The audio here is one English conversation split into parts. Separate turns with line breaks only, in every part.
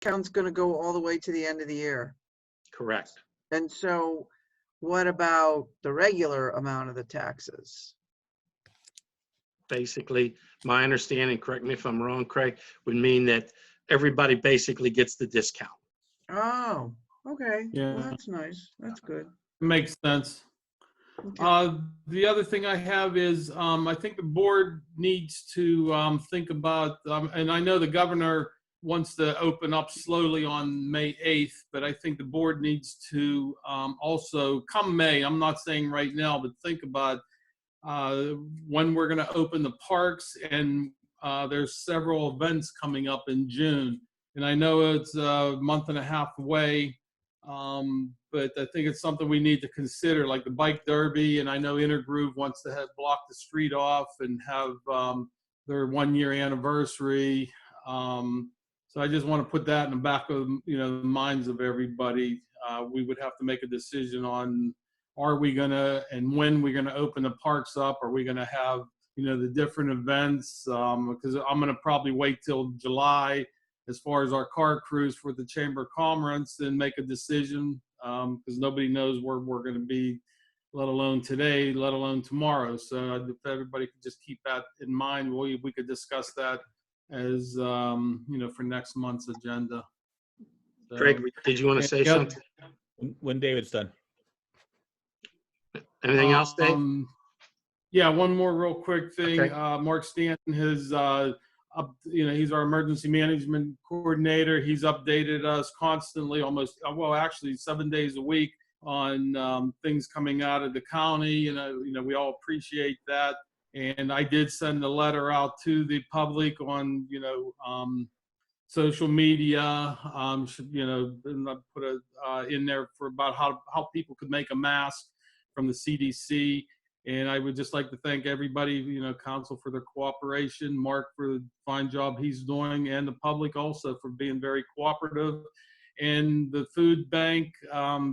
discount's gonna go all the way to the end of the year.
Correct.
And so what about the regular amount of the taxes?
Basically, my understanding, correct me if I'm wrong, Craig, would mean that everybody basically gets the discount.
Oh, okay. Well,
Yeah.
that's nice. That's good.
Makes sense.
Okay.
The other thing I have is I think the board needs to think about, and I know the governor wants to open up slowly on May 8th, but I think the board needs to also, come May, I'm not saying right now, but think about when we're going to open the parks, and there's several events coming up in June. And I know it's a month and a half away, but I think it's something we need to consider, like the bike derby. And I know Intergroove wants to have block the street off and have their 1-year anniversary. So I just want to put that in the back of the minds of everybody. We would have to make a decision on, are we gonna, and when we're gonna open the parks up? Are we gonna have the different events? Because I'm gonna probably wait till July as far as our car cruise for the Chamber of Commerce and make a decision, because nobody knows where we're going to be, let alone today, let alone tomorrow. So if everybody could just keep that in mind, we could discuss that as for next month's agenda. So,
Craig, did you want to say something?
When David's done.
Anything else, Dave?
Yeah, one more real quick thing.
Okay.
Mark Stanton has he's our emergency management coordinator. He's updated us constantly, actually 7 days a week on things coming out of the county. We all appreciate that. And I did send a letter out to the public on, social media, and I put in there for about how people could make a mask from the CDC. And I would just like to thank everybody, council for their cooperation, Mark for the fine job he's doing, and the public also for being very cooperative. And the food bank,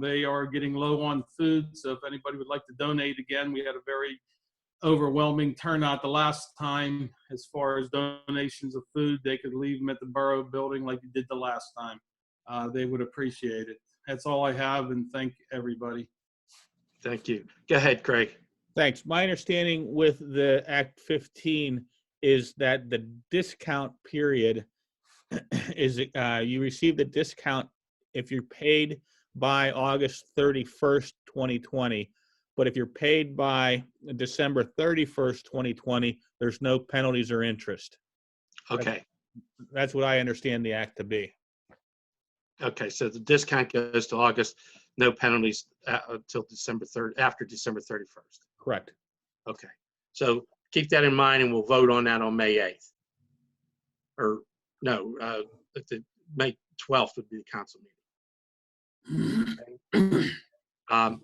they are getting low on food. So if anybody would like to donate again, we had a very overwhelming turnout the last time as far as donations of food. They could leave them at the borough building like you did the last time. They would appreciate it. That's all I have, and thank everybody.
Thank you. Go ahead, Craig.
Thanks. My understanding with the Act 15 is that the discount period is you receive the discount if you're paid by August 31st, 2020. But if you're paid by December 31st, 2020, there's no penalties or interest.
Okay.
That's what I understand the act to be.
Okay, so the discount goes to August, no penalties until December 3rd, after December 31st.
Correct.
Okay, so keep that in mind, and we'll vote on that on May 8th. Or no, May 12th would be the council meeting. Okay.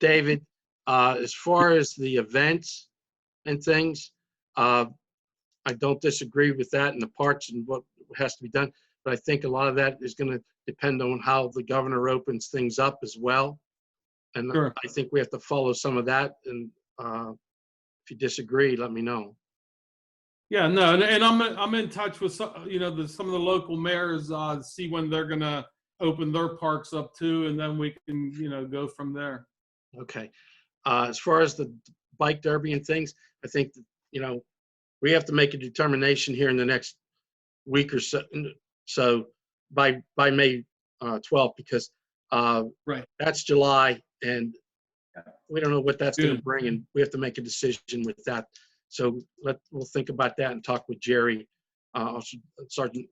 David, as far as the events and things, I don't disagree with that and the parts and what has to be done, but I think a lot of that is going to depend on how the governor opens things up as well. And
Sure.
I think we have to follow some of that. And if you disagree, let me know.
Yeah, no, and I'm in touch with some of the local mayors, see when they're gonna open their parks up too, and then we can go from there.
Okay. As far as the bike derby and things, I think that, we have to make a determination here in the next week or so. So by May 12th, because
Right.
that's July, and we don't know what that's going to bring, and we have to make a decision with that. So we'll think about that and talk with Jerry, Sergeant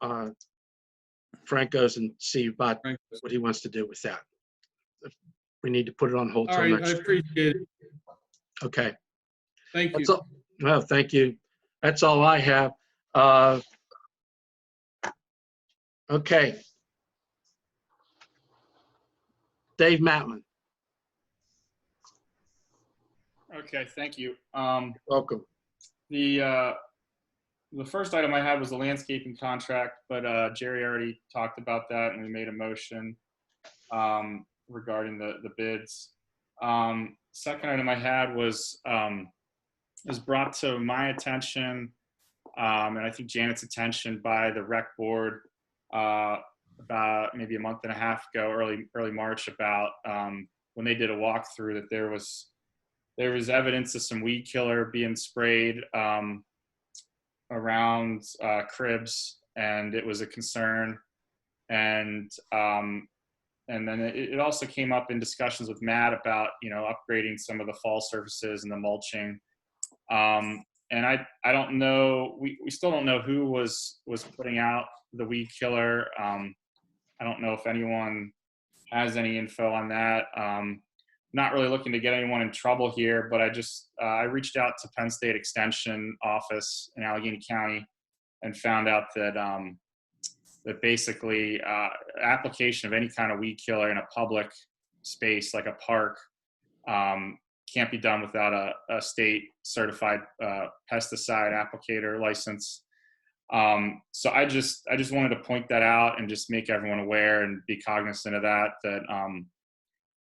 Franco's, and see about what he wants to do with that. We need to put it on hold.
All right, I appreciate it.
Okay.
Thank you.
That's all. Well, thank you. That's all I have. Okay. Dave Matlin.
Okay, thank you.
Welcome.
The first item I had was the landscaping contract, but Jerry already talked about that, and we made a motion regarding the bids. Second item I had was brought to my attention, and I think Janet's attention by the rec board, about maybe a month and a half ago, early March, about when they did a walkthrough, that there was evidence of some weed killer being sprayed around cribs, and it was a concern. And then it also came up in discussions with Matt about, upgrading some of the fall surfaces and the mulching. And I don't know, we still don't know who was putting out the weed killer. I don't know if anyone has any info on that. Not really looking to get anyone in trouble here, but I reached out to Penn State Extension office in Allegheny County and found out that that basically application of any kind of weed killer in a public space like a park can't be done without a state certified pesticide applicator license. So I just wanted to point that out and just make everyone aware and be cognizant of that. That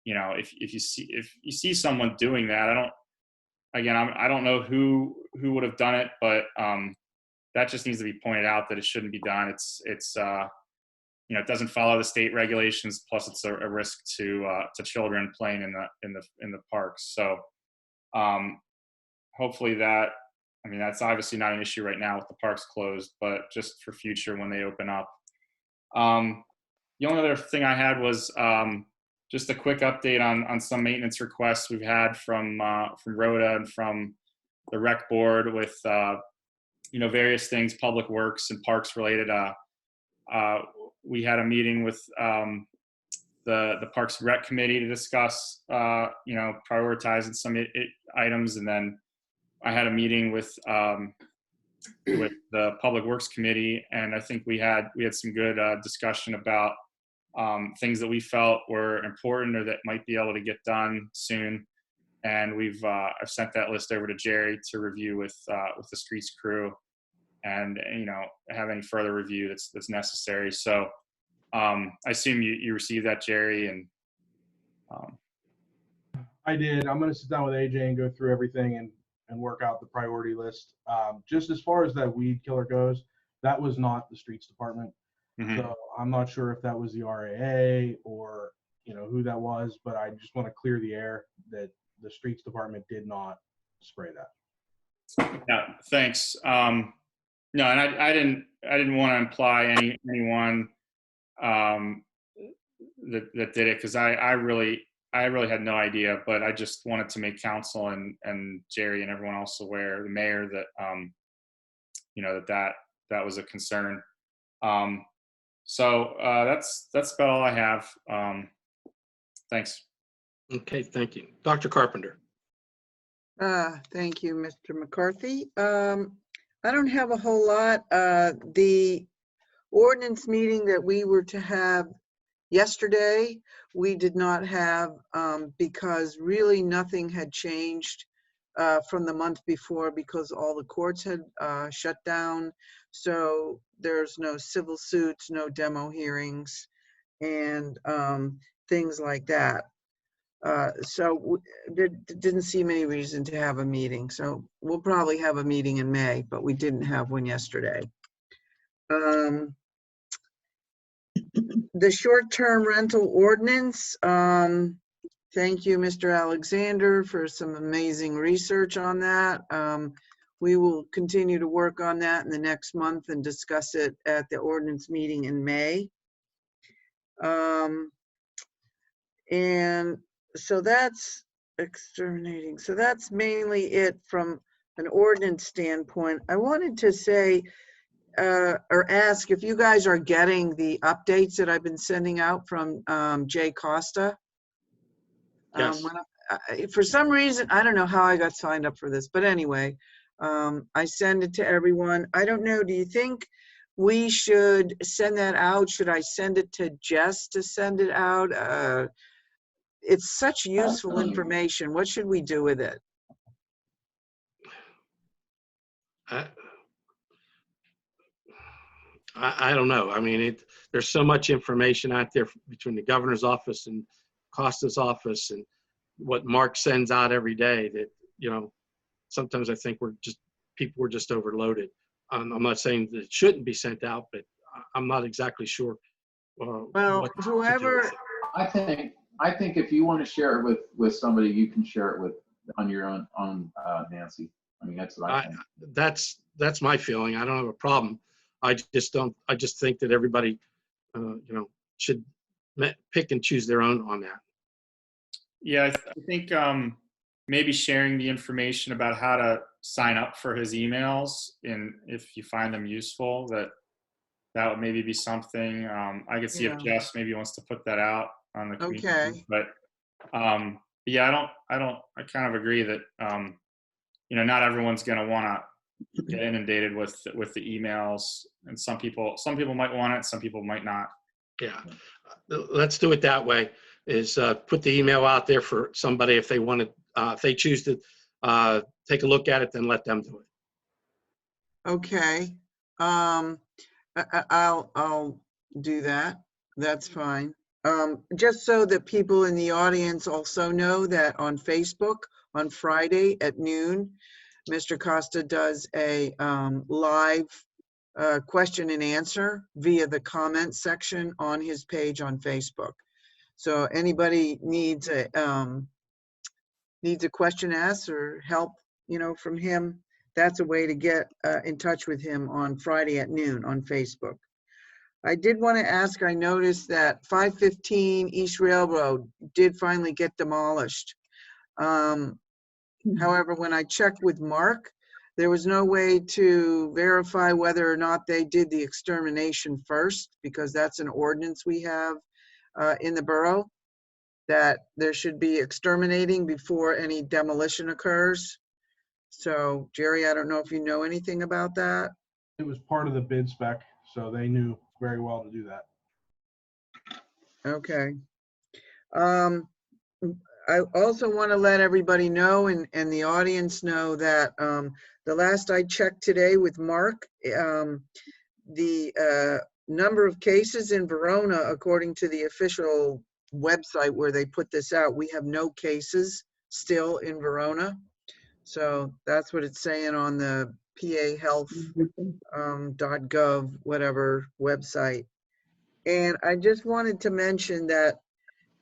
if you see someone doing that, I don't know who would have done it, but that just needs to be pointed out that it shouldn't be done. It doesn't follow the state regulations. Plus, it's a risk to children playing in the parks. So hopefully that's obviously not an issue right now with the parks closed, but just for future when they open up. The only other thing I had was just a quick update on some maintenance requests we've had from Rhoda and from the rec board with various things, public works and parks related. We had a meeting with the Parks and Rec Committee to discuss prioritizing some items, and then I had a meeting with the Public Works Committee, and I think we had some good discussion about things that we felt were important or that might be able to get done soon. And I've sent that list over to Jerry to review with the streets crew, and have any further review that's necessary. So I assume you received that, Jerry, and
I did. I'm going to sit down with AJ and go through everything and work out the priority list. Just as far as that weed killer goes, that was not the streets department.
Mhm.
So I'm not sure if that was the RAA or who that was, but I just want to clear the air that the streets department did not spray that.
Yeah, thanks. No, and I didn't want to imply anyone that did it, because I really had no idea, but I just wanted to make council and Jerry and everyone else aware, the mayor, that that was a concern. So that's about all I have. Thanks.
Okay, thank you. Dr. Carpenter.
Thank you, Mr. McCarthy. I don't have a whole lot. The ordinance meeting that we were to have yesterday, we did not have because really nothing had changed from the month before, because all the courts had shut down. So there's no civil suits, no demo hearings, and things like that. So there didn't seem any reason to have a meeting. So we'll probably have a meeting in May, but we didn't have one yesterday. The short-term rental ordinance, thank you, Mr. Alexander, for some amazing research on that. We will continue to work on that in the next month and discuss it at the ordinance meeting in May. And so that's exterminating. So that's mainly it from an ordinance standpoint. I wanted to say, or ask if you guys are getting the updates that I've been sending out from Jay Costa.
Yes.
For some reason, I don't know how I got signed up for this, but anyway, I send it to everyone. I don't know, do you think we should send that out? Should I send it to Jess to send it out? It's such useful information. What should we do with it?
I don't know. I mean, there's so much information out there between the governor's office and Costa's office and what Mark sends out every day that, sometimes I think people were just overloaded. I'm not saying that it shouldn't be sent out, but I'm not exactly sure.
Well,
what to do
whoever,
with it.
I think if you want to share it with somebody, you can share it with on your own Nancy. I mean, that's what I think.
That's my feeling. I don't have a problem. I just think that everybody, should pick and choose their own on that.
Yeah, I think maybe sharing the information about how to sign up for his emails, and if you find them useful, that would maybe be something. I could see if
Yeah.
Jess maybe wants to put that out on the community.
Okay.
But yeah, I kind of agree that not everyone's going to want to get inundated with the emails, and some people might want it, some people might not.
Yeah, let's do it that way. Is put the email out there for somebody if they want to, if they choose to take a look at it, then let them do it.
okay. I'll do that. That's fine. Just so that people in the audience also know that on Facebook on Friday at noon, Mr. Costa does a live question and answer via the comment section on his page on Facebook. So anybody needs a question asked or help, from him, that's a way to get in touch with him on Friday at noon on Facebook. I did want to ask, I noticed that 515 East Railroad did finally get demolished. However, when I checked with Mark, there was no way to verify whether or not they did the extermination first, because that's an ordinance we have in the borough, that there should be exterminating before any demolition occurs. So Jerry, I don't know if you know anything about that.
It was part of the bid spec, so they knew very well to do that.
Okay. I also want to let everybody know and the audience know that the last I checked today with Mark, the number of cases in Verona, according to the official website where they put this out, we have no cases still in Verona. So that's what it's saying on the pahealth.gov, whatever website. And I just wanted to mention that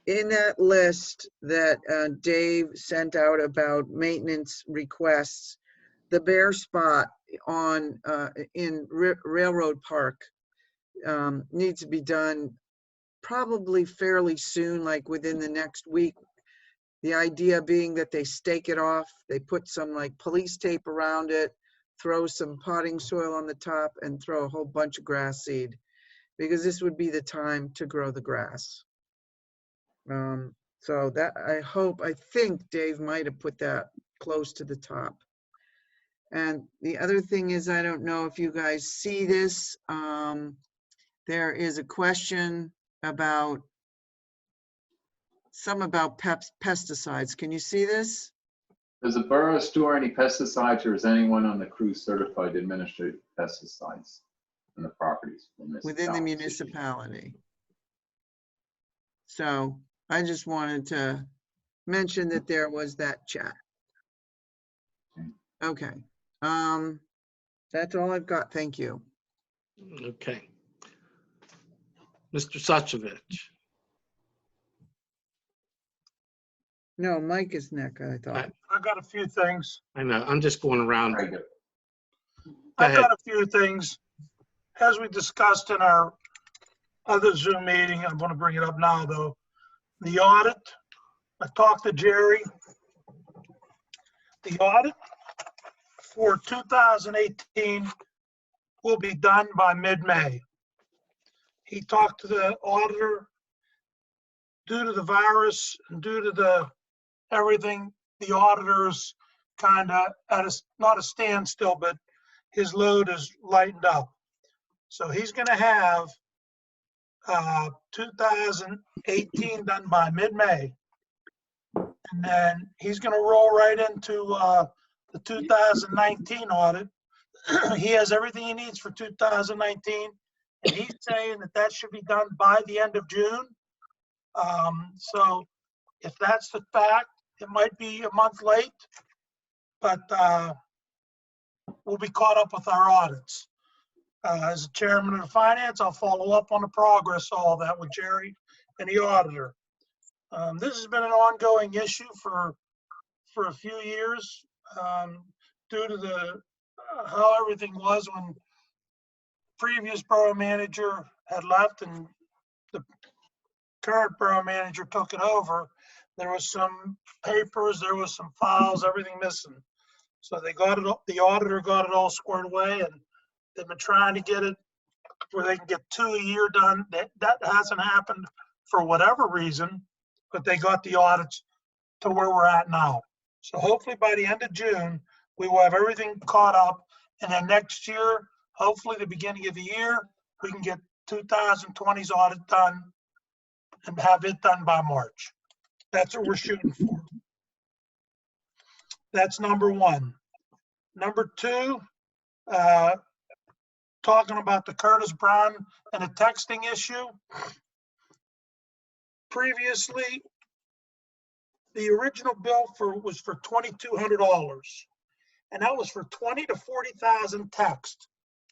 in that list that Dave sent out about maintenance requests, the bare spot on in Railroad Park needs to be done probably fairly soon, like within the next week. The idea being that they stake it off, they put some like police tape around it, throw some potting soil on the top, and throw a whole bunch of grass seed, because this would be the time to grow the grass. So that I think Dave might have put that close to the top. And the other thing is, I don't know if you guys see this. There is a question about pesticides. Can you see this?
Does the borough store any pesticides, or is anyone on the crew certified to administer pesticides in the properties?
Within the municipality. So I just wanted to mention that there was that chat. Okay. That's all I've got. Thank you.
Okay. Mr. Sachovich.
No, Mike is next, I thought.
I've got a few things.
I know, I'm just going around.
Very good.
I've
ahead.
got a few things. As we discussed in our other Zoom meeting, I'm going to bring it up now, though. The audit, I talked to Jerry. The audit for 2018 will be done by mid-May. He talked to the auditor. Due to the virus and due to the everything, the auditor's kind of at not a standstill, but his load is lightened up. So he's going to have 2018 done by mid-May. And then he's going to roll right into the 2019 audit. He has everything he needs for 2019. And he's saying that should be done by the end of June. So if that's the fact, it might be a month late, but we'll be caught up with our audits. As the chairman of the finance, I'll follow up on the progress, all that with Jerry and the auditor. This has been an ongoing issue for a few years due to the how everything was when previous borough manager had left and the current borough manager took it over. There was some papers, there was some files, everything missing. So they got it, the auditor got it all squared away, and they've been trying to get it where they can get 2 a year done. That hasn't happened for whatever reason, but they got the audits to where we're at now. So hopefully by the end of June, we will have everything caught up. And then next year, hopefully the beginning of the year, we can get 2020's audit done and have it done by March. That's what we're shooting for. That's number one. Number two, talking about the Curtis Brown and the texting issue. Previously, the original bill was for $2,200, and that was for 20 to 40,000 texts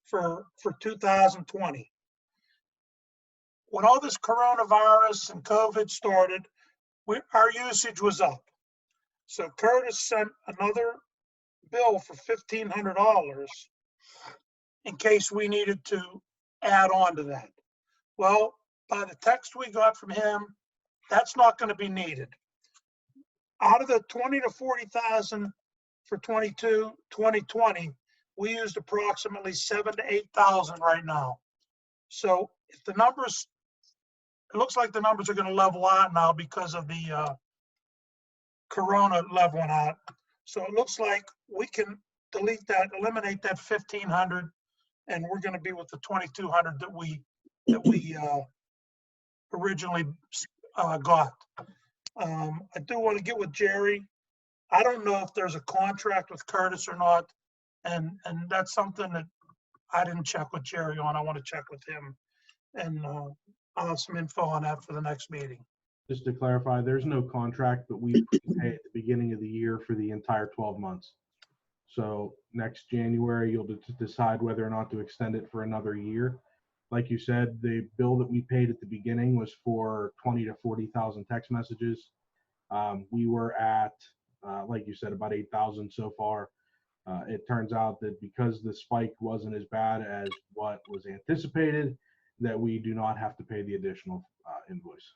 for 2020. When all this coronavirus and COVID started, our usage was up. So Curtis sent another bill for $1,500 in case we needed to add on to that. Well, by the text we got from him, that's not going to be needed. Out of the 20 to 40,000 for 2020, we used approximately 7,000 to 8,000 right now. So if the numbers, it looks like the numbers are going to level out now because of the Corona leveling out. So it looks like we can delete that, eliminate that 1,500, and we're going to be with the 2,200 that we originally got. I do want to get with Jerry. I don't know if there's a contract with Curtis or not, and that's something that I didn't check with Jerry on. I want to check with him, and I'll have some info on that for the next meeting.
Just to clarify, there's no contract, but we prepay at the beginning of the year for the entire 12 months. So next January, you'll decide whether or not to extend it for another year. Like you said, the bill that we paid at the beginning was for 20 to 40,000 text messages. We were at, like you said, about 8,000 so far. It turns out that because the spike wasn't as bad as what was anticipated, that we do not have to pay the additional invoice.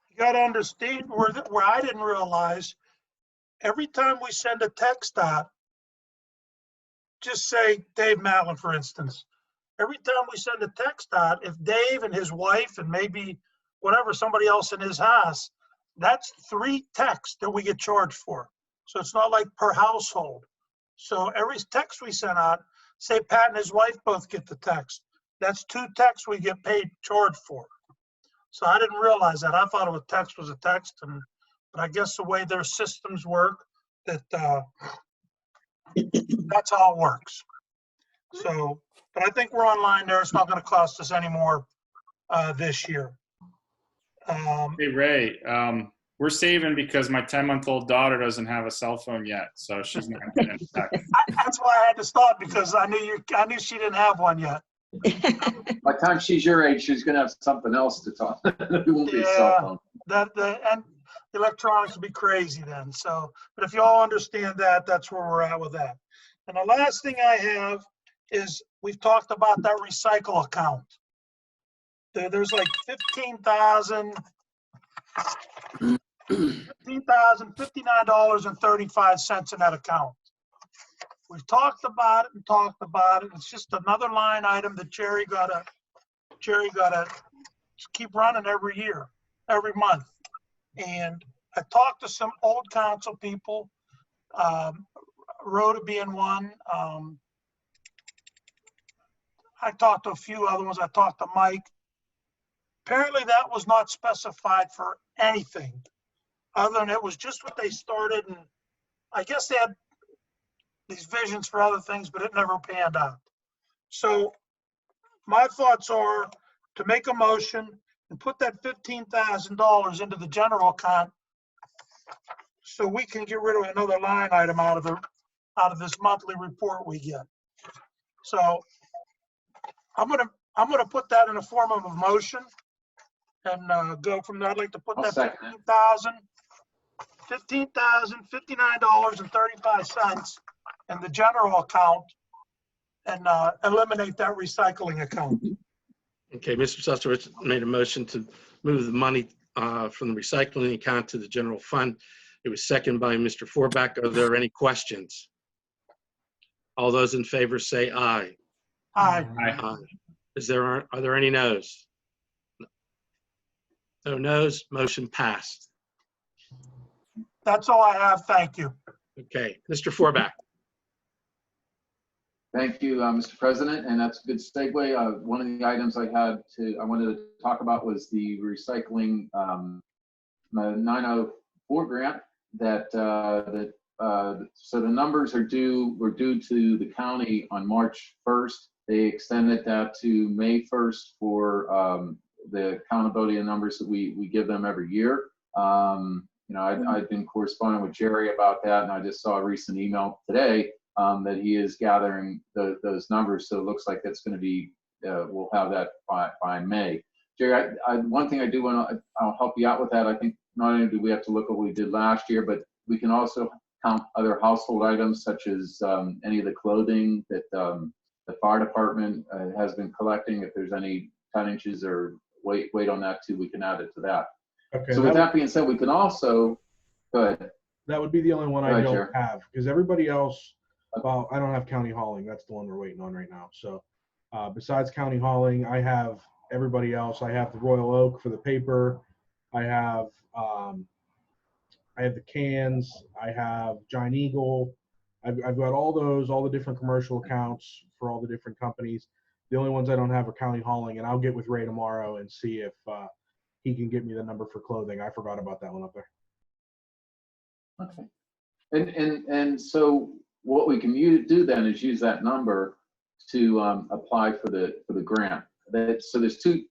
You got to understand where I didn't realize, every time we send a text out, just say Dave Matlin, for instance, every time we send a text out, if Dave and his wife and maybe whatever, somebody else in his house, that's 3 texts that we get charged for. So it's not like per household. So every text we send out, say Pat and his wife both get the text, that's 2 texts we get charged for. So I didn't realize that. I thought a text was a text, but I guess the way their systems work, that that's how it works. So, but I think we're online there. It's not going to cost us any more this year.
Hey, Ray, we're saving because my 10-month-old daughter doesn't have a cell phone yet, so she's not going to get text.
That's why I had to stop, because I knew she didn't have one yet.
By the time she's your age, she's gonna have something else to talk. It won't be a cell phone.
And the electronics will be crazy then. So, but if you all understand that, that's where we're at with that. And the last thing I have is, we've talked about that recycle account. There's like $59.35 in that account. We've talked about it and talked about it. It's just another line item that Jerry gotta keep running every year, every month. And I talked to some old council people, Rhoda being one. I talked to a few other ones. I talked to Mike. Apparently that was not specified for anything other than it was just what they started. And I guess they had these visions for other things, but it never panned out. So my thoughts are to make a motion and put that $15,000 into the general account so we can get rid of another line item out of this monthly report we get. So I'm gonna put that in a form of a motion and go from there. I'd like to put
I'll
that
second it.
$15,059.35 in the general account and eliminate that recycling account.
Okay, Mr. Susterich made a motion to move the money from the recycling account to the general fund. It was seconded by Mr. Forback. Are there any questions? All those in favor say aye.
Aye.
Aye. Are there any noes? No noes, motion passed.
That's all I have. Thank you.
Okay, Mr. Forback.
Thank you, Mr. President, and that's a good segue. One of the items I wanted to talk about was the recycling 904 grant so the numbers were due to the county on March 1st. They extended that to May 1st for the accountability of numbers that we give them every year. I've been corresponding with Jerry about that, and I just saw a recent email today that he is gathering those numbers. So it looks like that's going to be, we'll have that by May. Jerry, one thing I do want to, I'll help you out with that. I think not only do we have to look at what we did last year, but we can also count other household items such as any of the clothing that the fire department has been collecting. If there's any tonnages or weight on that too, we can add it to that.
Okay.
So with that being said, we can also, go ahead.
That would be the only one
Go
I
ahead,
don't
Jerry.
have, because everybody else, well, I don't have county hauling. That's the one we're waiting on right now. So besides county hauling, I have everybody else. I have the Royal Oak for the paper. I have the cans. I have Giant Eagle. I've got all the different commercial accounts for all the different companies. The only ones I don't have are county hauling, and I'll get with Ray tomorrow and see if he can get me the number for clothing. I forgot about that one up there.
Okay. And so what we can do then is use that number to apply for the grant. So there's two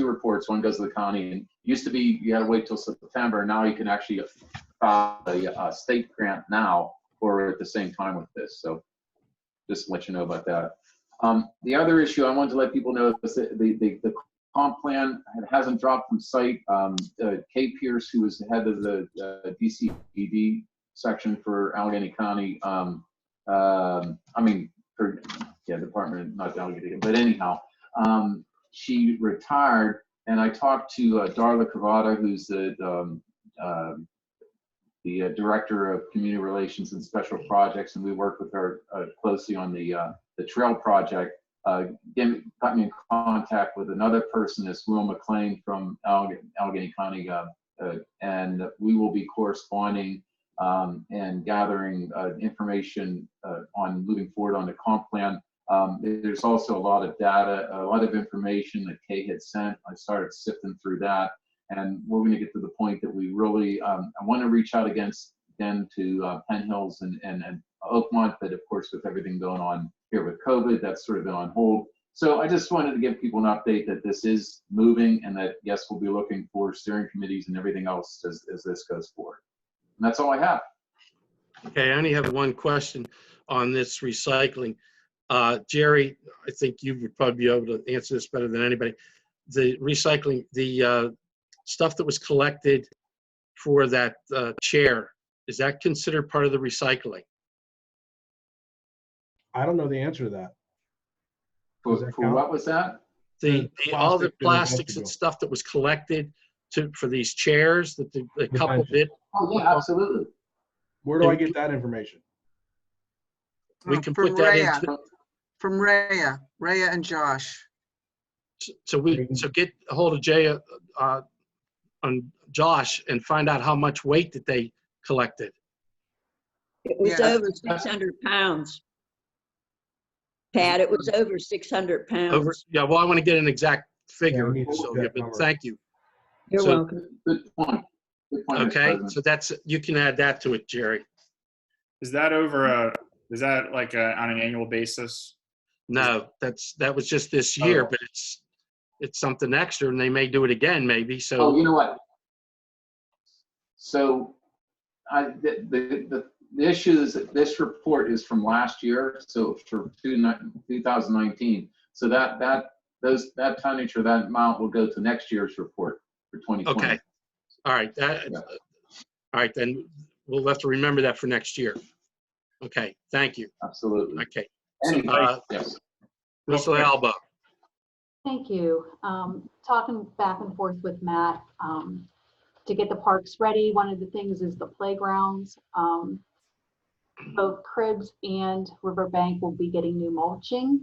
reports. One goes to the county, and used to be you had to wait till September. Now you can actually file a state grant now or at the same time with this. So just to let you know about that. The other issue I wanted to let people know is that the comp plan hasn't dropped from site. Kay Pierce, who was the head of the DCED section for Allegheny County, department, not Allegheny, but anyhow, she retired, and I talked to Darla Cravata, who's the director of community relations and special projects, and we worked with her closely on the trail project. Got me in contact with another person, this Will McLean from Allegheny County, and we will be corresponding and gathering information on moving forward on the comp plan. There's also a lot of data, a lot of information that Kay had sent. I started sifting through that, and we're going to get to the point that we really, I want to reach out again to Penn Hills and Oakmont, but of course with everything going on here with COVID, that's sort of been on hold. So I just wanted to give people an update that this is moving, and that yes, we'll be looking for steering committees and everything else as this goes forward. And that's all I have.
Okay, I only have one question on this recycling. Jerry, I think you would probably be able to answer this better than anybody. The recycling, the stuff that was collected for that chair, is that considered part of the recycling?
I don't know the answer to that.
For
Does that count?
what was that?
All the
Plastic
plastics
and
and stuff that was collected for these chairs that the couple did.
Oh yeah, absolutely.
Where do I get that information?
We can
From
put that
Rhea.
into,
From Rhea and Josh.
so get a hold of Jay on Josh and find out how much weight that they collected.
It was
Yeah.
over 600 pounds. Pat, it was over 600 pounds.
Yeah, well, I want to get an exact figure,
Yeah, I need to
Sylvia,
get that
but
number.
thank you.
You're
So-
welcome.
Good point. Good point, Mr.
Okay,
President.
so you can add that to it, Jerry.
Is that like on an annual basis?
No, that was just this year,
Oh.
but it's something extra, and they may do it again, maybe.
Oh,
So
you know what? So the issue is that this report is from last year, so for 2019. So that tonnage or that amount will go to next year's report for 2020.
Okay. All right.
Yeah.
All right, then we'll have to remember that for next year. Okay, thank you.
Absolutely.
Okay.
And,
So,
yes.
Mr. Alba.
Thank you. Talking back and forth with Matt to get the parks ready. One of the things is the playgrounds. Both Cribs and Riverbank will be getting new mulching.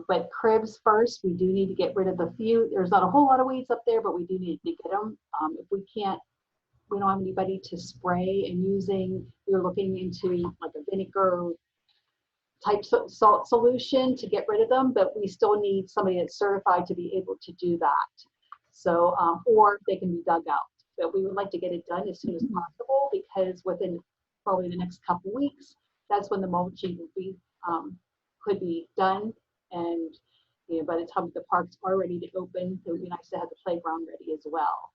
But Cribs first, we do need to get rid of the few. There's not a whole lot of weeds up there, but we do need to get them. If we can't, we don't have anybody to spray and we're looking into like a vinegar type salt solution to get rid of them, but we still need somebody that's certified to be able to do that. So, or they can be dug out, but we would like to get it done as soon as possible because within probably the next couple of weeks, that's when the mulching will be, could be done. And, you know, by the time the parks are ready to open, it would be nice to have the playground ready as well.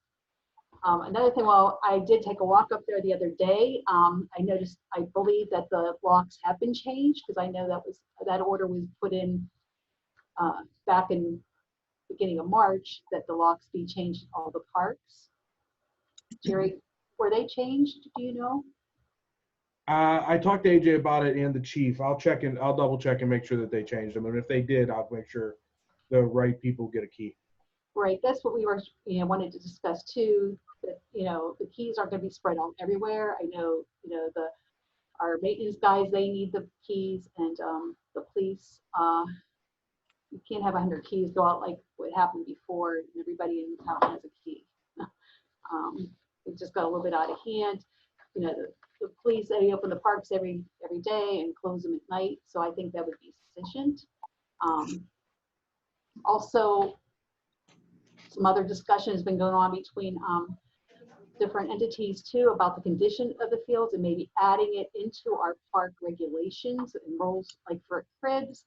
Another thing, well, I did take a walk up there the other day. I noticed, I believe that the locks have been changed because I know that order was put in back in beginning of March that the locks be changed in all the parks. Jerry, were they changed? Do you know?
I talked to AJ about it and the chief. I'll double check and make sure that they changed them. And if they did, I'll make sure the right people get a key.
Right, that's what we were, wanted to discuss too. That the keys aren't going to be spread out everywhere. I know, our maintenance guys, they need the keys, and the police. You can't have 100 keys go out like what happened before. And everybody in the town has a key. It just got a little bit out of hand. The police, they open the parks every day and close them at night, so I think that would be sufficient. Also, some other discussion has been going on between different entities too about the condition of the fields and maybe adding it into our park regulations and rules, like for Cribs.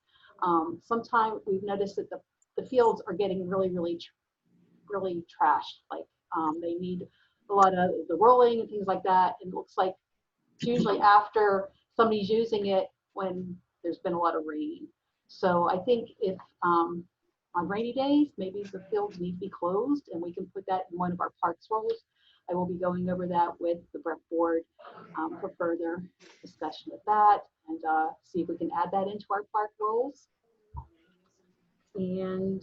Sometimes we've noticed that the fields are getting really trashed. Like they need a lot of the rolling and things like that. And it looks like it's usually after somebody's using it when there's been a lot of rain. So I think if on rainy days, maybe the fields need to be closed and we can put that in one of our parks rules. I will be going over that with the rec board for further discussion of that and see if we can add that into our park rules. And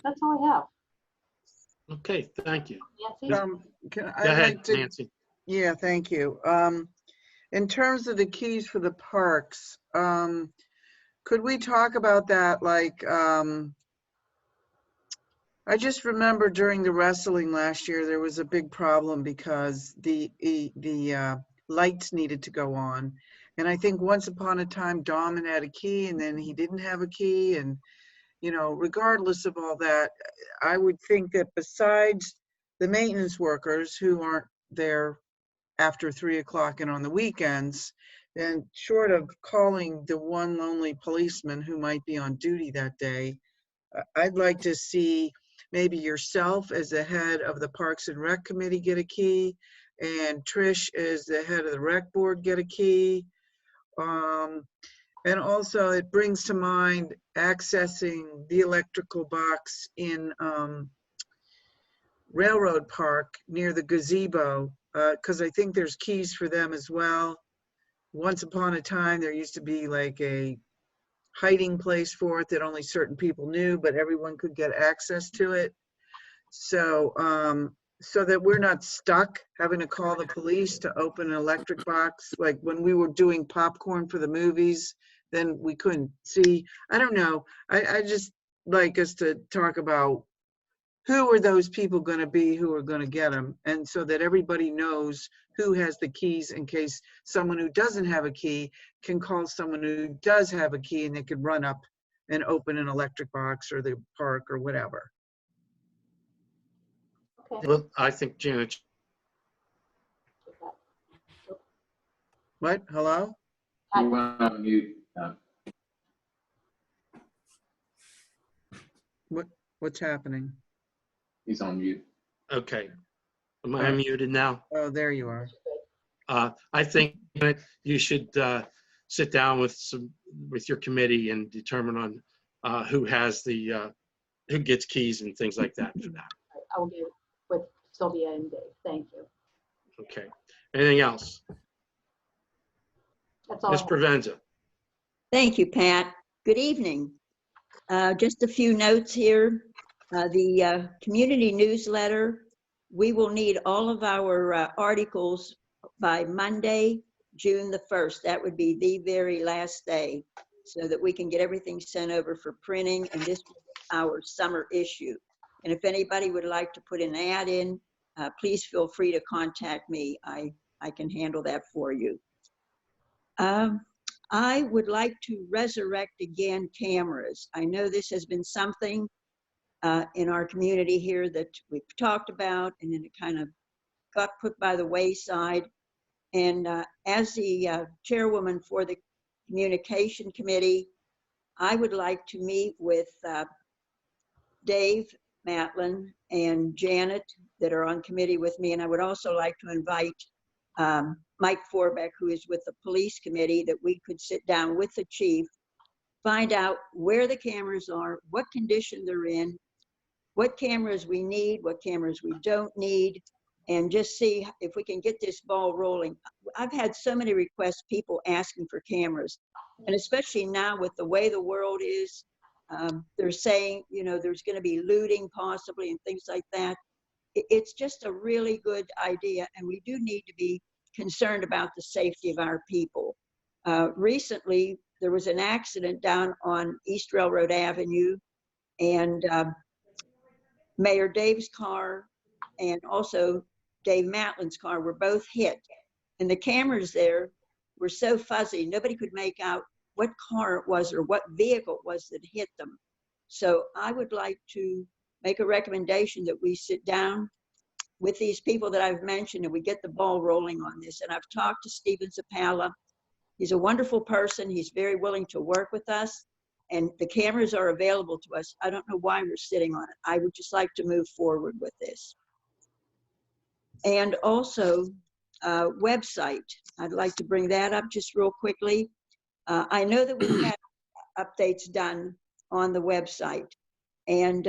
that's all I have.
Okay, thank you.
Nancy?
Go
ahead, Nancy.
Yeah, thank you. In terms of the keys for the parks, could we talk about that? Like, I just remember during the wrestling last year, there was a big problem because the lights needed to go on. And I think once upon a time, Dahman had a key and then he didn't have a key. And, regardless of all that, I would think that besides the maintenance workers who aren't there after 3 o'clock and on the weekends, and short of calling the one lonely policeman who might be on duty that day, I'd like to see maybe yourself as the head of the Parks and Rec Committee get a key, and Trish as the head of the Rec Board get a key. And also it brings to mind accessing the electrical box in Railroad Park near the gazebo, because I think there's keys for them as well. Once upon a time, there used to be like a hiding place for it that only certain people knew, but everyone could get access to it. So, so that we're not stuck having to call the police to open an electric box. Like when we were doing popcorn for the movies, then we couldn't see. I don't know. I just like us to talk about who are those people going to be who are going to get them, and so that everybody knows who has the keys in case someone who doesn't have a key can call someone who does have a key and they could run up and open an electric box or the park or whatever.
Okay.
Well, I think Janet.
What? Hello?
You went on mute.
What's happening?
He's on mute.
Okay. Am I muted now?
Oh, there you are.
I think you should sit down with with your committee and determine on who has the, who gets keys and things like that for that.
I will get with Sylvia and Dave. Thank you.
Okay. Anything else?
That's all. I
Ms.
have.
Provenza?
Thank you, Pat. Good evening. Just a few notes here. The community newsletter, we will need all of our articles by Monday, June the 1st. That would be the very last day, so that we can get everything sent over for printing, and this will be our summer issue. And if anybody would like to put an ad in, please feel free to contact me. I can handle that for you. I would like to resurrect again cameras. I know this has been something in our community here that we've talked about, and then it kind of got put by the wayside. And as the chairwoman for the communication committee, I would like to meet with Dave Matlin and Janet that are on committee with me. And I would also like to invite Mike Forbeck, who is with the police committee, that we could sit down with the chief, find out where the cameras are, what condition they're in, what cameras we need, what cameras we don't need, and just see if we can get this ball rolling. I've had so many requests, people asking for cameras, and especially now with the way the world is, they're saying, you know, there's going to be looting possibly and things like that. It's just a really good idea, and we do need to be concerned about the safety of our people. Recently, there was an accident down on East Railroad Avenue, and Mayor Dave's car and also Dave Matlin's car were both hit. And the cameras there were so fuzzy, nobody could make out what car it was or what vehicle it was that hit them. So I would like to make a recommendation that we sit down with these people that I've mentioned and we get the ball rolling on this. And I've talked to Stephen Zapala. He's a wonderful person. He's very willing to work with us, and the cameras are available to us. I don't know why we're sitting on it. I would just like to move forward with this. And also, website. I'd like to bring that up just real quickly. I know that we've had updates done on the website, and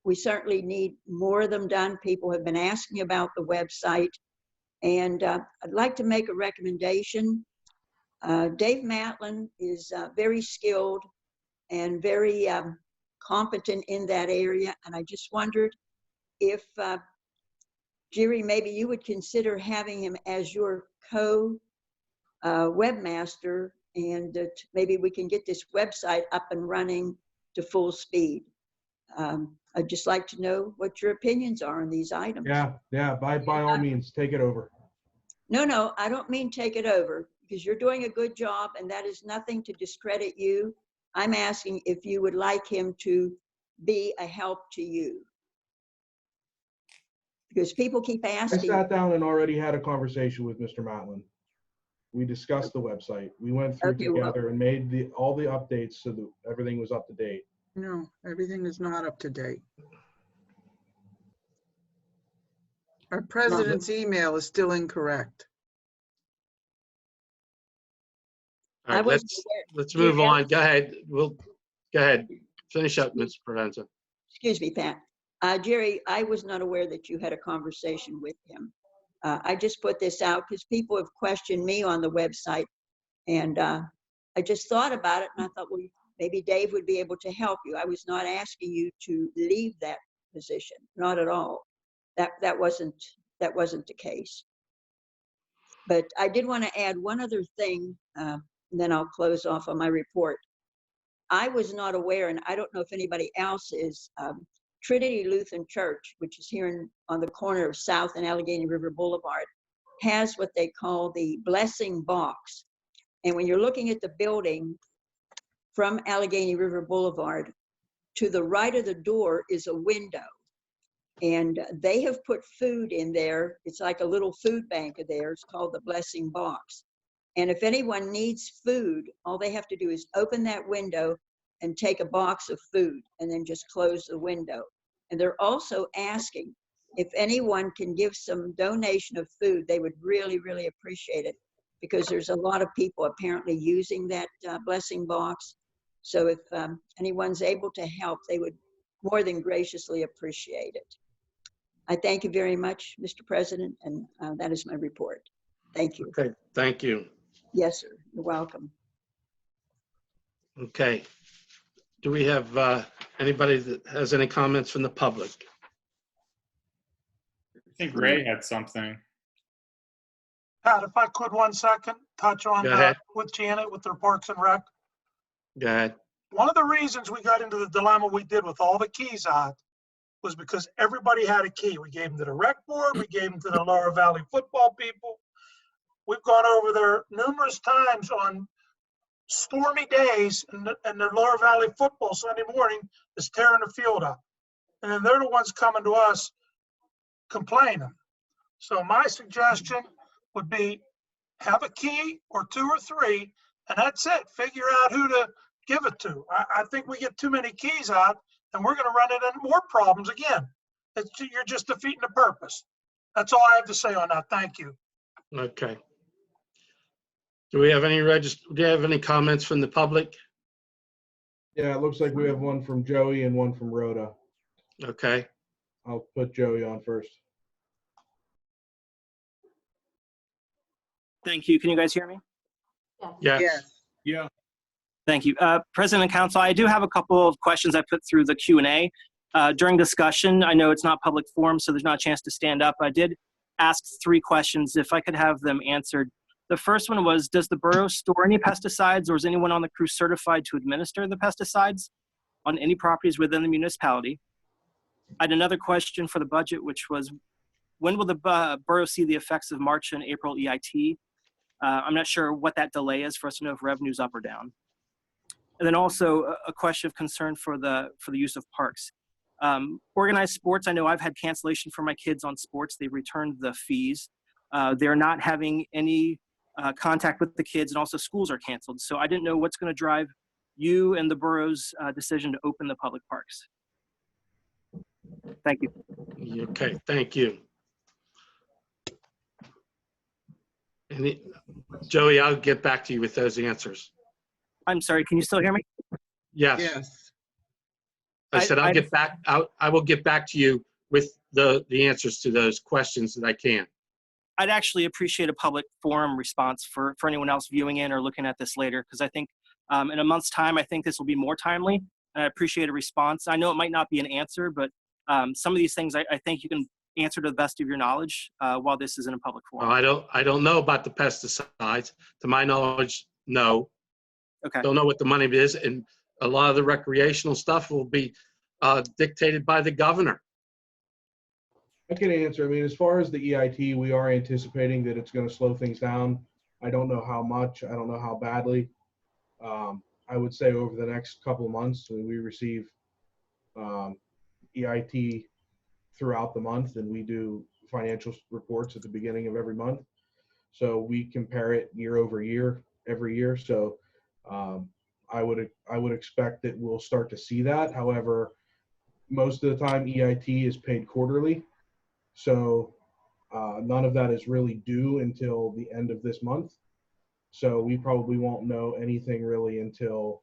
we certainly need more of them done. People have been asking about the website, and I'd like to make a recommendation. Dave Matlin is very skilled and very competent in that area, and I just wondered if, Jerry, maybe you would consider having him as your co-webmaster, and that maybe we can get this website up and running to full speed. I'd just like to know what your opinions are on these items.
Yeah, by all means, take it over.
No, I don't mean take it over, because you're doing a good job, and that is nothing to discredit you. I'm asking if you would like him to be a help to you. Because people keep
I
asking.
sat down and already had a conversation with Mr. Matlin. We discussed the website. We went through
Okay, well,
together and made all the updates so that everything was up to date.
No, everything is not up to date. Our president's email is still incorrect.
All right, let's move on. Go ahead. Go ahead. Finish up, Ms. Provenza.
Excuse me, Pat. Jerry, I was not aware that you had a conversation with him. I just put this out because people have questioned me on the website, and I just thought about it, and I thought, well, maybe Dave would be able to help you. I was not asking you to leave that position, not at all. That wasn't the case. But I did want to add one other thing, and then I'll close off on my report. I was not aware, and I don't know if anybody else is, Trinity Lutheran Church, which is here on the corner of South and Allegheny River Boulevard, has what they call the blessing box. And when you're looking at the building from Allegheny River Boulevard, to the right of the door is a window. And they have put food in there. It's like a little food bank of theirs called the blessing box. And if anyone needs food, all they have to do is open that window and take a box of food and then just close the window. And they're also asking if anyone can give some donation of food. They would really, really appreciate it, because there's a lot of people apparently using that blessing box. So if anyone's able to help, they would more than graciously appreciate it. I thank you very much, Mr. President, and that is my report. Thank you.
Okay, thank you.
Yes, sir. You're welcome.
Okay. Do we have anybody that has any comments from the public?
I think Ray had something.
Pat, if I could 1 second, touch on
Go ahead.
with Janet with their Parks and Rec.
Go ahead.
One of the reasons we got into the dilemma we did with all the keys out was because everybody had a key. We gave them to the rec board, we gave them to the Lower Valley football people. We've gone over there numerous times on stormy days, and the Lower Valley football Sunday morning is tearing the field up. And then they're the ones coming to us complaining. So my suggestion would be have a key or 2 or 3, and that's it. Figure out who to give it to. I think we get too many keys out, and we're going to run into more problems again. You're just defeating the purpose. That's all I have to say on that. Thank you.
Okay. Do we have any comments from the public?
Yeah, it looks like we have one from Joey and one from Rhoda.
Okay.
I'll put Joey on first.
Thank you. Can you guys hear me?
Yes.
Yes.
Yeah.
Thank you. President and Council, I do have a couple of questions I put through the Q&A. During discussion, I know it's not public forum, so there's not a chance to stand up. I did ask 3 questions, if I could have them answered. The first one was, does the borough store any pesticides, or is anyone on the crew certified to administer the pesticides on any properties within the municipality? I had another question for the budget, which was, when will the borough see the effects of March and April EIT? I'm not sure what that delay is for us to know if revenue's up or down. And then also a question of concern for the use of parks. Organized sports, I know I've had cancellation for my kids on sports. They've returned the fees. They're not having any contact with the kids, and also schools are canceled. So I didn't know what's going to drive you and the borough's decision to open the public parks. Thank you.
Okay, thank you. Joey, I'll get back to you with those answers.
I'm sorry, can you still hear me?
Yes.
Yes.
I said I will get back to you with the answers to those questions that I can.
I'd actually appreciate a public forum response for anyone else viewing in or looking at this later, because I think in a month's time, I think this will be more timely. And I appreciate a response. I know it might not be an answer, but some of these things I think you can answer to the best of your knowledge while this is in a public forum.
I don't know about the pesticides. To my knowledge, no.
Okay.
Don't know what the money is, and a lot of the recreational stuff will be dictated by the governor.
I can answer. I mean, as far as the EIT, we are anticipating that it's going to slow things down. I don't know how much. I don't know how badly. I would say over the next couple of months, we receive EIT throughout the month, and we do financial reports at the beginning of every month. So we compare it year over year, every year. So I would expect that we'll start to see that. However, most of the time EIT is paid quarterly. So none of that is really due until the end of this month. So we probably won't know anything really until,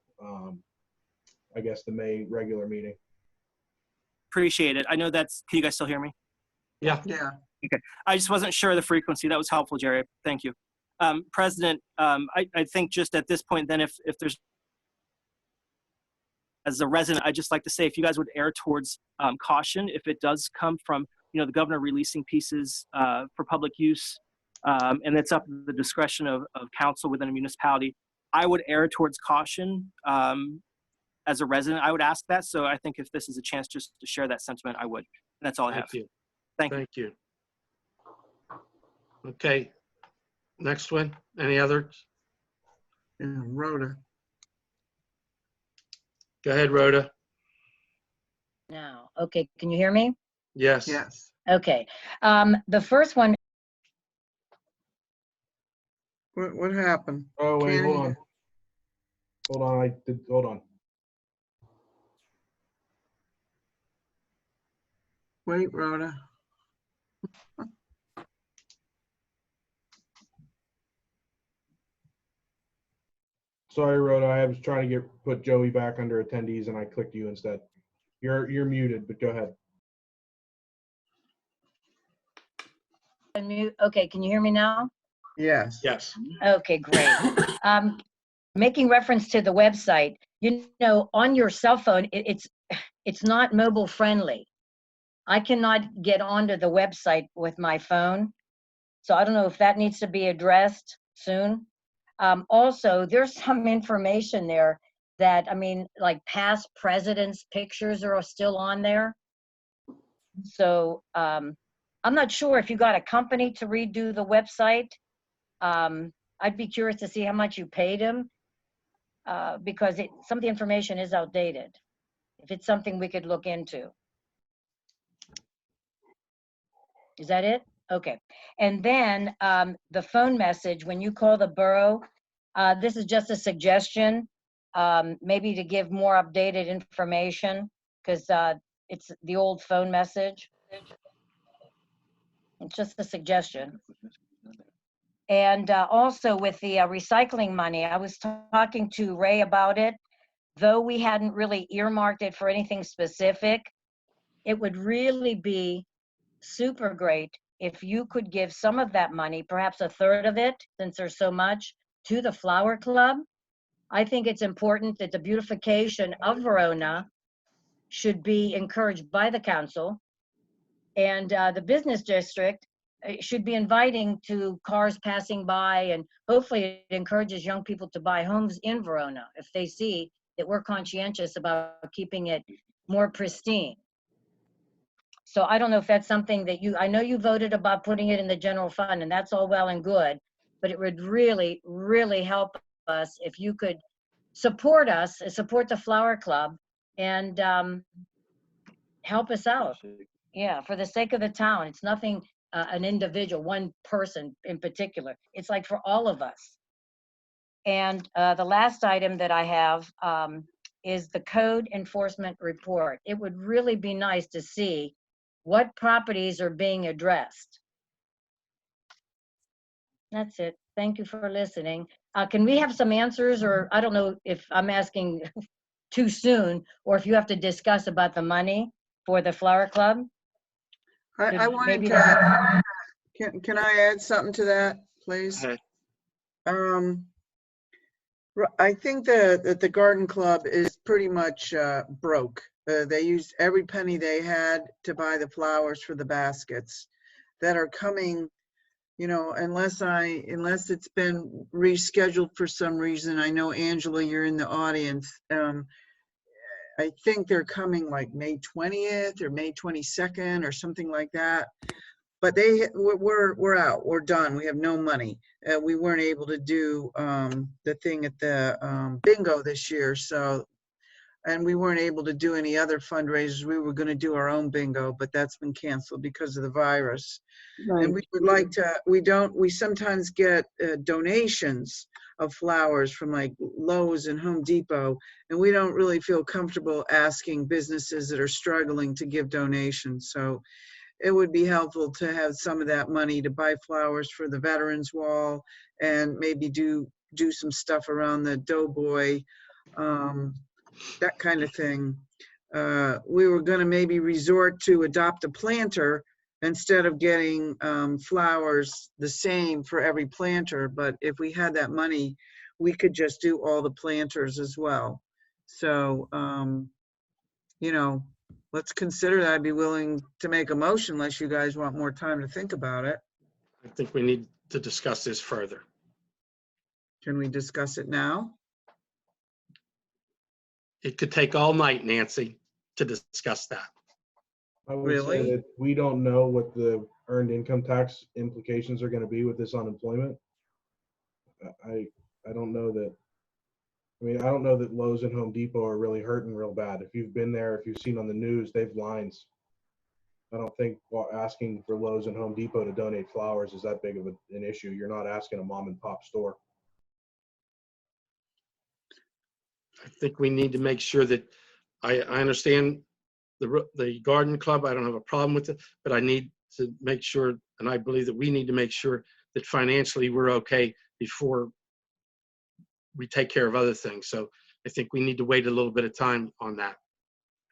I guess, the May regular meeting.
Appreciate it. I know that's, can you guys still hear me?
Yeah.
Yeah.
Okay. I just wasn't sure of the frequency. That was helpful, Jerry. Thank you. President, I think just at this point, then if there's, as a resident, I'd just like to say, if you guys would err towards caution, if it does come from, the governor releasing pieces for public use, and it's up to the discretion of council within a municipality, I would err towards caution. As a resident, I would ask that. So I think if this is a chance just to share that sentiment, I would. That's all I have.
Thank you.
Thank you.
Thank you. Okay. Next one. Any others?
Yeah, Rhoda.
Go ahead, Rhoda.
Now, okay, can you hear me?
Yes.
Yes.
Okay. The first one,
What happened?
Oh, wait,
Can't
hold
hear.
on. Hold on.
Wait, Rhoda.
Can Sorry, Rhoda. I was trying to put Joey back under attendees and I clicked you instead. You're muted, but go ahead.
Unmute. Okay, can you hear me now?
Yes.
Yes.
Okay, great. Making reference to the website, you know, on your cell phone, it's not mobile friendly. I cannot get onto the website with my phone. So I don't know if that needs to be addressed soon. Also, there's some information there that, I mean, like past presidents' pictures are still on there. So I'm not sure if you got a company to redo the website. I'd be curious to see how much you paid him because some of the information is outdated. If it's something we could look into. Is that it? Okay. And then the phone message, when you call the borough, this is just a suggestion, maybe to give more updated information because it's the old phone message. It's just a suggestion. And also with the recycling money, I was talking to Ray about it. Though we hadn't really earmarked it for anything specific, it would really be super great if you could give some of that money, perhaps a third of it, since there's so much, to the Flower Club. I think it's important that the beautification of Verona should be encouraged by the council, and the business district should be inviting to cars passing by, and hopefully it encourages young people to buy homes in Verona if they see that we're conscientious about keeping it more pristine. So I don't know if that's something that I know you voted about putting it in the general fund, and that's all well and good, but it would really, really help us if you could support us, support the Flower Club, and help us out. Yeah, for the sake of the town. It's nothing, an individual, one person in particular. It's like for all of us. And the last item that I have is the code enforcement report. It would really be nice to see what properties are being addressed. That's it. Thank you for listening. Can we have some answers, or I don't know if I'm asking too soon, or if you have to discuss about the money for the Flower Club?
I wanted to, can I add something to that, please?
Okay.
I think that the garden club is pretty much broke. They used every penny they had to buy the flowers for the baskets that are coming, you know, unless it's been rescheduled for some reason. I know, Angela, you're in the audience. I think they're coming like May 20th or May 22nd or something like that. But we're out. We're done. We have no money. We weren't able to do the thing at the bingo this year. So, and we weren't able to do any other fundraisers. We were going to do our own bingo, but that's been canceled because of the virus.
Right.
And we would like to, we sometimes get donations of flowers from like Lowe's and Home Depot, and we don't really feel comfortable asking businesses that are struggling to give donations. So it would be helpful to have some of that money to buy flowers for the Veterans Wall and maybe do some stuff around the Doughboy, that kind of thing. We were going to maybe resort to adopt a planter instead of getting flowers the same for every planter. But if we had that money, we could just do all the planters as well. So, you know, let's consider that. I'd be willing to make a motion unless you guys want more time to think about it.
I think we need to discuss this further.
Can we discuss it now?
It could take all night, Nancy, to discuss that.
I would
Really?
say that we don't know what the earned income tax implications are going to be with this unemployment. I don't know that. I mean, I don't know that Lowe's and Home Depot are really hurting real bad. If you've been there, if you've seen on the news, they've lines. I don't think asking for Lowe's and Home Depot to donate flowers is that big of an issue. You're not asking a mom and pop store.
I think we need to make sure that I understand the garden club. I don't have a problem with it, but I need to make sure, and I believe that we need to make sure that financially we're okay before we take care of other things. So I think we need to wait a little bit of time on that.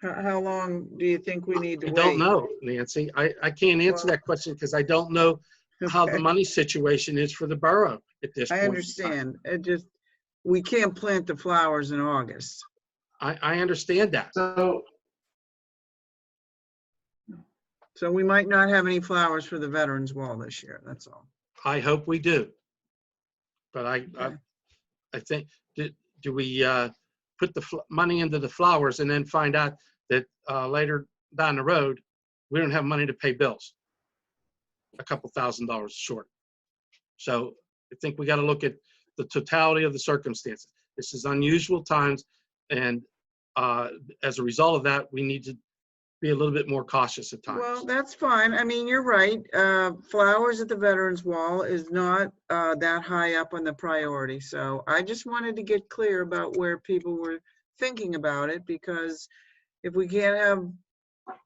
How long do you think we need to
I
wait?
don't know, Nancy. I can't answer
Well-
that question because I don't know how the
Okay.
money situation is for the borough at this point.
I
in time.
understand. It just, we can't plant the flowers in August.
I understand that.
So we might not have any flowers for the Veterans Wall this year, that's all.
I hope we do. But
Okay.
I think, do we put the money into the flowers and then find out that later down the road, we don't have money to pay bills? A couple $1,000s short. So I think we got to look at the totality of the circumstances. This is unusual times, and as a result of that, we need to be a little bit more cautious at times.
Well, that's fine. I mean, you're right. Flowers at the Veterans Wall is not that high up on the priority. So I just wanted to get clear about where people were thinking about it, because if we can't have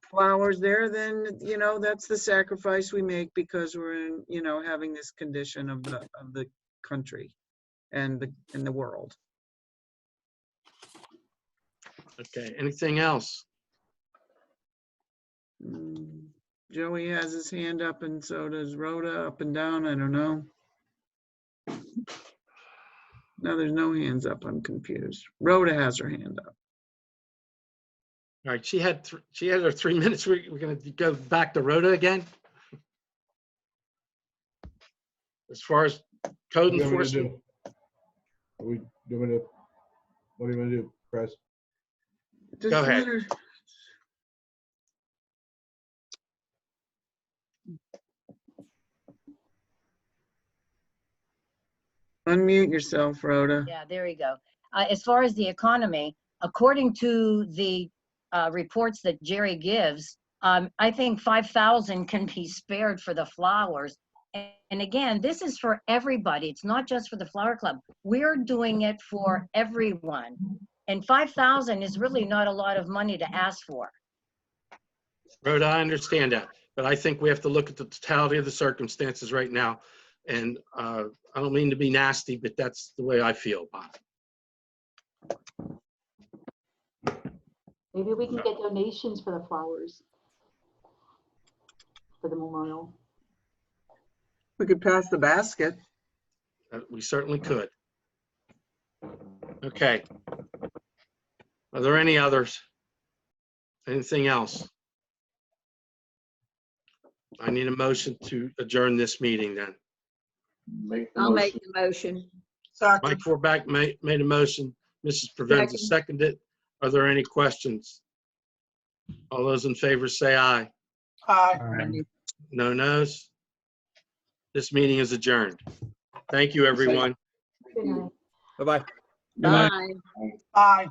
flowers there, then, you know, that's the sacrifice we make because we're in, you know, having this condition of the country and the world.
Okay, anything else?
Joey has his hand up and so does Rhoda, up and down. I don't know. No, there's no hands up. I'm confused. Rhoda has her hand up.
All right, she had her 3 minutes. We're going to go back to Rhoda again. As far as code
What do you want me to
enforcement,
do? What do you want to do, Chris?
Just
Go ahead.
let her- Unmute yourself, Rhoda.
Yeah, there you go. As far as the economy, according to the reports that Jerry gives, I think 5,000 can be spared for the flowers. And again, this is for everybody. It's not just for the flower club. We're doing it for everyone. And 5,000 is really not a lot of money to ask for.
Rhoda, I understand that, but I think we have to look at the totality of the circumstances right now. And I don't mean to be nasty, but that's the way I feel about it.
Maybe we can get donations for the flowers for the memorial.
We could pass the basket.
We certainly could. Okay. Are there any others? Anything else? I need a motion to adjourn this meeting then.
Make the
I'll make
motion.
the motion.
Second.
Mike Forback made a motion. Mrs. Provenza seconded. Are there any questions? All those in favor say aye.
Aye.
No nos? This meeting is adjourned. Thank you, everyone.
Good night.
Bye-bye.
Bye.
Aye.